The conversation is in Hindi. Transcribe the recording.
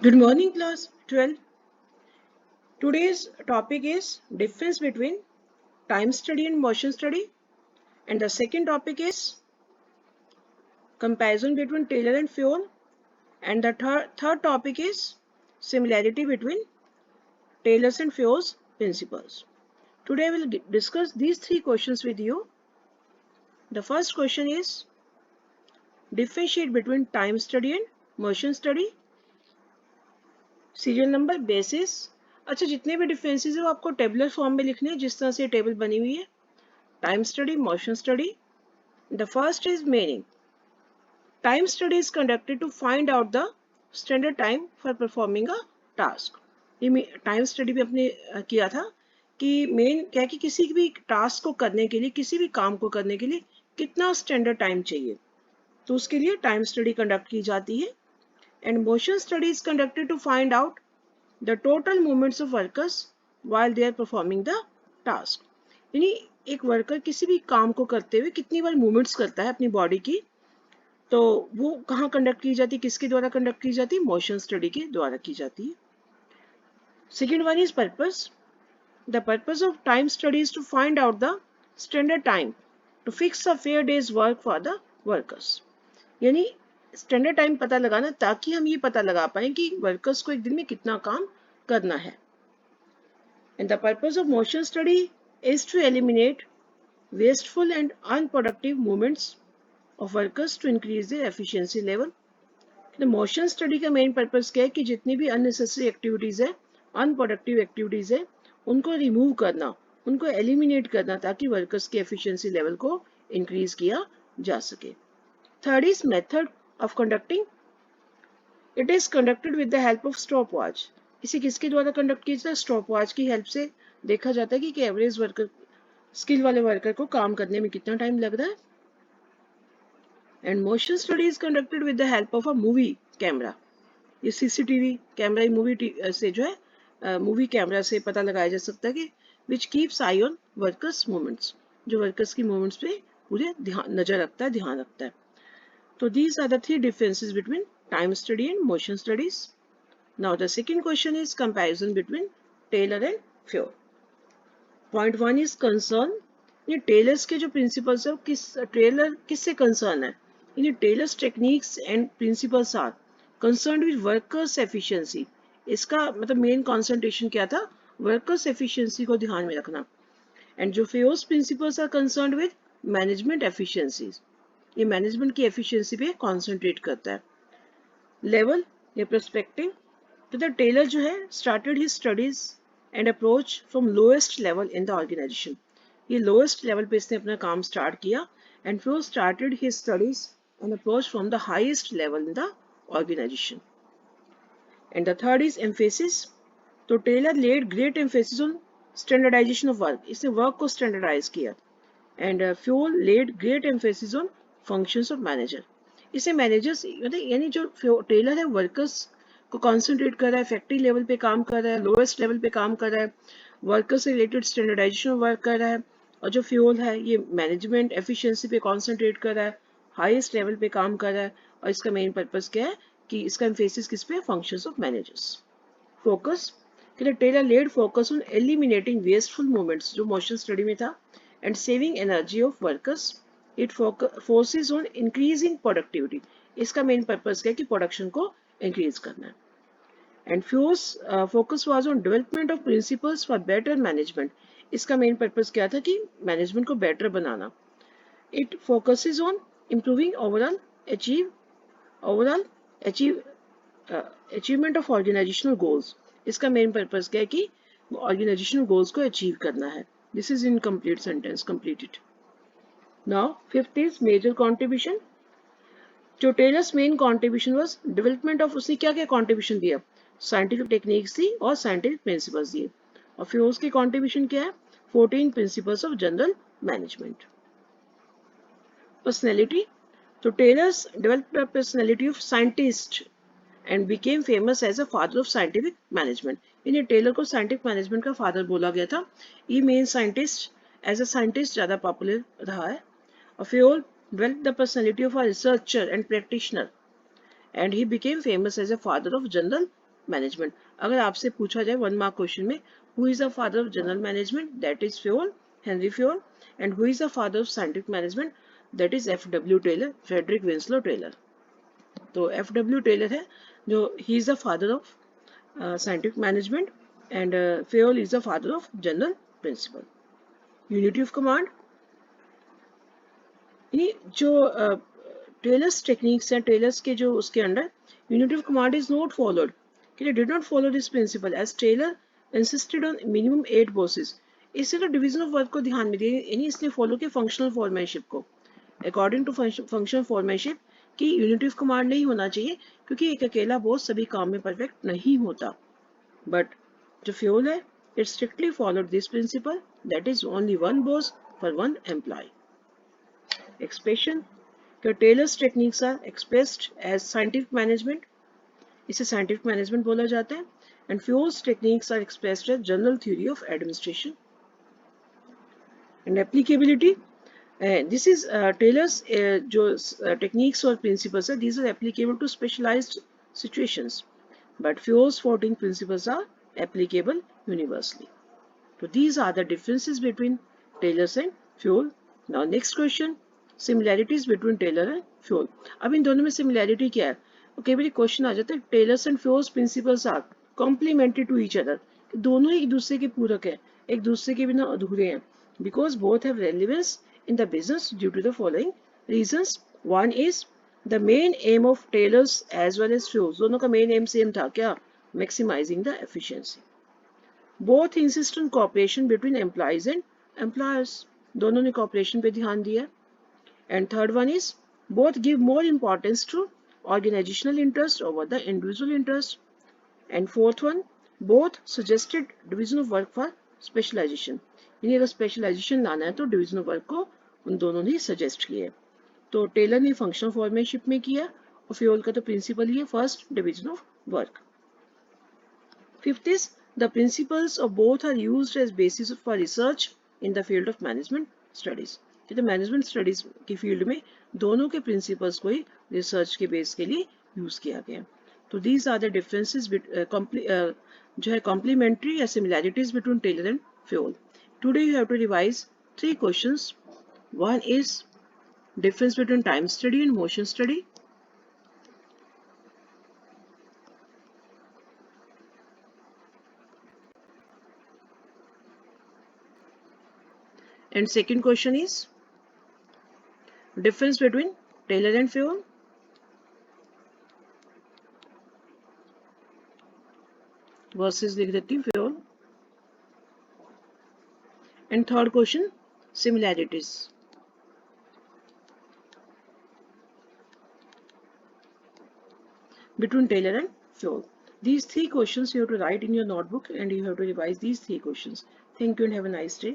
Good morning, class 12. Today's topic is difference between time study and motion study, and the second topic is comparison between Taylor and Fioll, and the third topic is similarity between Taylor's and Fioll's principles. Today we'll discuss these three questions with you. The first question is differentiate between time study and motion study. Serial number basis. अच्छा, जितने भी डिफरेंसेस है वो आपको टेबुलर फॉर्म में लिखने हैं, जिस तरह से टेबल बनी हुई है। Time study, motion study. The first is meaning. Time study is conducted to find out the standard time for performing a task. ये टाइम स्टडी भी अपने किया था कि मेन क्या है कि किसी भी टास्क को करने के लिए, किसी भी काम को करने के लिए कितना स्टैंडर्ड टाइम चाहिए, तो उसके लिए टाइम स्टडी कंडक्ट की जाती है। And motion study is conducted to find out the total movements of workers while they are performing the task। यानी एक वर्कर किसी भी काम को करते हुए कितनी बार मूवमेंट्स करता है अपनी बॉडी की, तो वो कहाँ कंडक्ट की जाती है, किसके द्वारा कंडक्ट की जाती है? मोशन स्टडी के द्वारा की जाती है। Second one is purpose. The purpose of time study is to find out the standard time to fix a fair day's work for the workers. यानी स्टैंडर्ड टाइम पता लगाना ताकि हम ये पता लगा पाए कि वर्कर्स को एक दिन में कितना काम करना है। And the purpose of motion study is to eliminate wasteful and unproductive movements of workers to increase their efficiency level। The motion study का main purpose क्या है कि जितनी भी unnecessary activities है, unproductive activities है, उनको remove करना, उनको eliminate करना ताकि workers के efficiency level को increase किया जा सके। Third is method of conducting। It is conducted with the help of stopwatch। इसे किसके द्वारा कंडक्ट किया जाता है? स्टॉप वॉच की हेल्प से देखा जाता है कि एवरेज वर्कर, स्किल वाले वर्कर को काम करने में कितना टाइम लग रहा है। And motion study is conducted with the help of a movie camera. ये सीसीटीवी कैमरा मूवी से जो है मूवी कैमरा से पता लगाया जा सकता है कि which keeps eye on workers movements, जो वर्कर्स की मूवमेंट्स पे पूरे नजर रखता है, ध्यान रखता है। तो these are the three differences between time study and motion studies. Now the second question is comparison between Taylor and Fioll। Point one is concern। ये टेलर्स के जो प्रिंसिपल्स है वो टेलर किससे कंसर्न है? ये Taylor's techniques and principles are concern with workers efficiency. इसका मतलब मेन कॉन्सेंट्रेशन क्या था? वर्कर्स एफिशिएंसी को ध्यान में रखना। एंड जो Fayol's principles are concern with management efficiencies, ये मैनेजमेंट की एफिशिएंसी पे कॉन्सेंट्रेट करता है। लेवल या पर्सपेक्टिव, तो द टेलर जो है started his studies and approach from lowest level in the organization. ये लोएस्ट लेवल पे इसने अपना काम स्टार्ट किया एंड फिर started his studies and approach from the highest level in the organization. And the third is emphasis. तो Taylor laid great emphasis on standardization of work. इसने वर्क को स्टैंडर्डाइज किया। And Fayol laid great emphasis on functions of manager. इसे मैनेजर्स यानी जो टेलर है वर्कर्स को कॉन्सेंट्रेट कर रहा है, फैक्ट्री लेवल पे काम कर रहा है, लोएस्ट लेवल पे काम कर रहा है, वर्कर से रिलेटेड स्टैंडर्डाइजेशन वर्क कर रहा है। और जो फ्यूल है ये मैनेजमेंट एफिशिएंसी पे कॉन्सेंट्रेट कर रहा है, हाईएस्ट लेवल पे काम कर रहा है। और इसका मेन पर्पस क्या है कि इसका एम्फेसिस किस पे? Functions of managers. फोकस कि the Taylor laid focus on eliminating wasteful movements, जो मोशन स्टडी में था, and saving energy of workers. It focuses on increasing productivity. इसका मेन पर्पस क्या है कि प्रोडक्शन को इंक्रीज करना है। And Fayol's focus was on development of principles for better management. इसका मेन पर्पस क्या था कि मैनेजमेंट को बेटर बनाना। It focuses on improving overall achieve achievement of organizational goals. इसका मेन पर्पस क्या है कि ऑर्गेनाइजेशनल गोल्स को अचीव करना है। This is incomplete sentence, completed. Now fifth is major contribution. जो Taylor's main contribution was development of, उसने क्या क्या कॉन्ट्रीब्यूशन दिया? साइंटिफिक टेक्निक्स दी और साइंटिफिक प्रिंसिपल्स दिए। और फिर उसकी कॉन्ट्रीब्यूशन क्या है? 14 principles of general management. Personality, तो Taylor's developed the personality of scientist and became famous as a father of scientific management. इन्हें टेलर को साइंटिफिक मैनेजमेंट का फादर बोला गया था। ये main scientist, as a scientist ज़्यादा पॉपुलर रहा है। और फिर developed the personality of a researcher and practitioner, and he became famous as a father of general management. अगर आपसे पूछा जाए 1 मार्क क्वेश्चन में, who is the father of general management, that is Fayol, Henry Fayol, and who is the father of scientific management, that is F.W. Taylor, Frederick Winslow Taylor. तो F.W. टेलर है जो he is the father of scientific management, and Fayol is the father of general principle. Unity of command, ये जो टेलर्स टेक्निक्स हैं, टेलर्स के जो उसके under unity of command is not followed, कि did not follow this principle as Taylor insisted on minimum 8 bosses. इससे तो डिवीजन ऑफ वर्क को ध्यान में दिए यानी इसलिए फॉलो किया फंक्शनल फॉर्मेनशिप को। अकॉर्डिंग टू फंक्शनल फॉर्मेनशिप की यूनिटी ऑफ कमांड नहीं होना चाहिए, क्योंकि एक अकेला बॉस सभी काम में परफेक्ट नहीं होता। बट जो फ्यूल है, it strictly followed this principle, that is only one boss for one employee. Expression, Taylor's techniques are expressed as scientific management, इसे साइंटिफिक मैनेजमेंट बोला जाता है, and Fayol's techniques are expressed as general theory of administration. And applicability, this is Taylor's जो टेक्निक्स और प्रिंसिपल्स है, these are applicable to specialised situations, but Fayol's 14 principles are applicable universally. So these are the differences between Taylor's and Fuel. Now next question, similarities between Taylor and Fuel. अब इन दोनों में सिमिलैरिटी क्या है? कई बार क्वेश्चन आ जाता है, Taylor's and Fuel's principles are complementary to each other. दोनों एक दूसरे के पूरक है, एक दूसरे के बिना अधूरे हैं, because both have relevance in the business due to the following reasons. One is the main aim of Taylor's as well as Fuel's, दोनों का मेन एम सेम था क्या? Maximizing the efficiency. Both insist on cooperation between employees and employers, दोनों ने cooperation पे ध्यान दिया. And third one is both give more importance to organizational interest over the individual interest. And fourth one, both suggested division of work for specialization, यानी अगर स्पेशलाइजेशन लाना है तो डिवीजन ऑफ वर्क को उन दोनों ने सजेस्ट किया है। तो टेलर ने फंक्शनल फॉर्मेनशिप में किया और फ्यूल का तो प्रिंसिपल ही है first division of work. Fifth is the principles of both are used as basis for research in the field of management studies. तो मैनेजमेंट स्टडीज की फील्ड में दोनों के प्रिंसिपल्स को ही रिसर्च के बेस के लिए यूज किया गया। तो दीज आर द डिफरेंसेस जो है कॉम्प्लीमेंट्री या similarities between Taylor and Fayol. Today you have to revise 3 questions. One is difference between time study and motion study. And second question is difference between Taylor and Fuel. Versus लिख देती हूँ Fuel. And third question, similarities. Between Taylor and Fuel. These 3 questions you have to write in your notebook and you have to revise these 3 questions. Thank you and have a nice day.